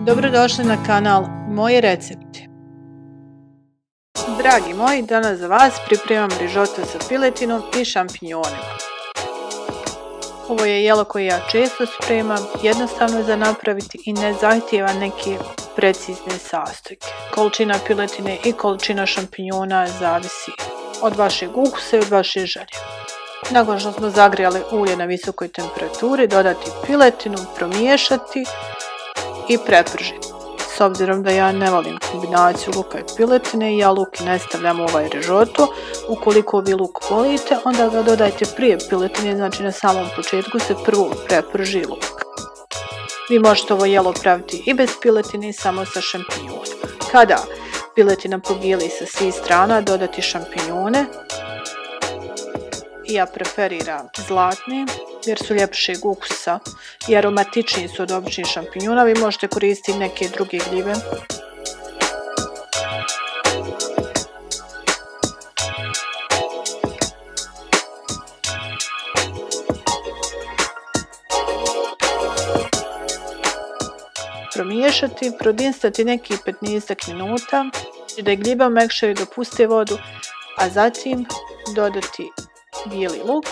Dobrodošli na kanal Moji recepti. Dragi moji, danas za vas pripremam rižoto sa piletinom i šampinjonima. Ovo je jelo koje ja često spremam, jednostavno je za napraviti i ne zahtijeva neke precizne sastojke. Količina piletine i količina šampinjona zavisi od vašeg ukusa i od vaše želje. Nakon što smo zagrijali ulje na visokoj temperaturi, dodati piletinu, promiješati i prepržiti. S obzirom da ja ne volim kombinaciju luka i piletine, ja luk ne stavljam u ovaj rižoto. Ukoliko vi luk volite, onda ga dodajte prije piletine, znači na samom početku se prvo preprži luk. Vi možete ovo jelo praviti i bez piletine i samo sa šampinjonima. Kada piletina pobijeli sa svih strana, dodati šampinjone. Ja preferiram zlatne jer su ljepšeg ukusa i aromatičniji su od običnih šampinjona. Vi možete koristiti neke druge gljive. Promiješati, prodinstati nekih 15 minuta da gljive omekšaju do puste vodu, a zatim dodati bijeli luk,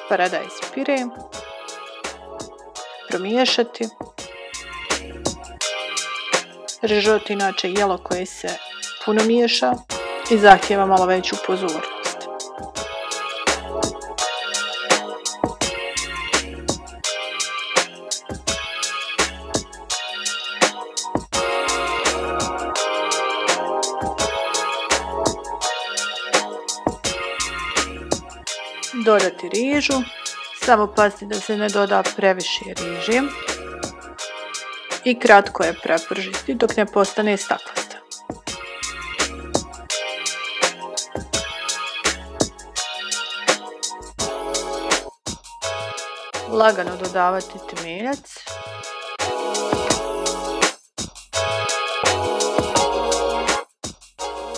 paradajz pire, promiješati. Rižoto inače jelo koje se puno miješa i zahtijeva malo veću pozornost. Dodati rižu, samo pazite da se ne doda previše riže i kratko je prepržiti dok ne postane staklasta. Lagano dodavati temeljac.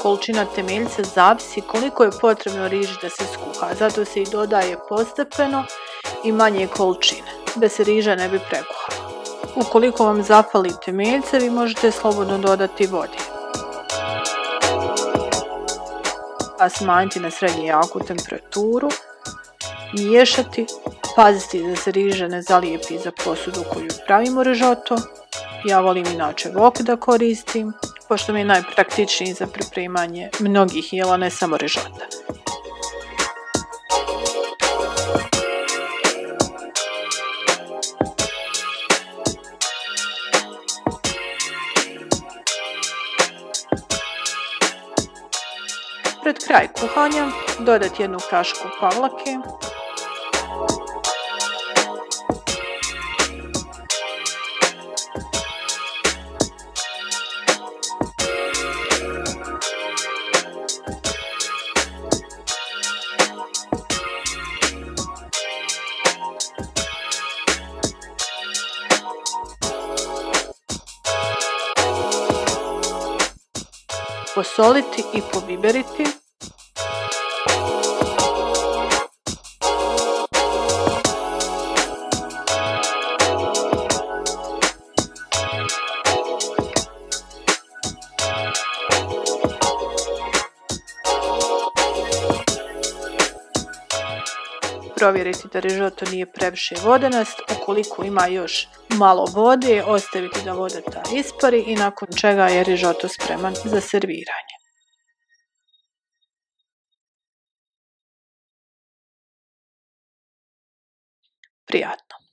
Količina temeljca zavisi koliko je potrebno riži da se skuha, zato se i dodaje postepeno i manje količine, da se riža ne bi prekuhala. Ukoliko vam zapali temeljce, vi možete slobodno dodati vode. A smanjiti na srednje jaku temperaturu, miješati, paziti da se riža ne zalijepi za posudu koju pravimo rižoto. Ja volim inače wok da koristim, pošto mi je najpraktičniji za pripremanje mnogih jela, ne samo rižota. Pred kraj kuhanja dodati jednu kašku pavlake, posoliti i pobiberiti. Provjeriti da rižoto nije previše vodenast. Ukoliko ima još malo vode, ostaviti da voda ta ispari i nakon čega je rižoto spreman za serviranje. Prijatno!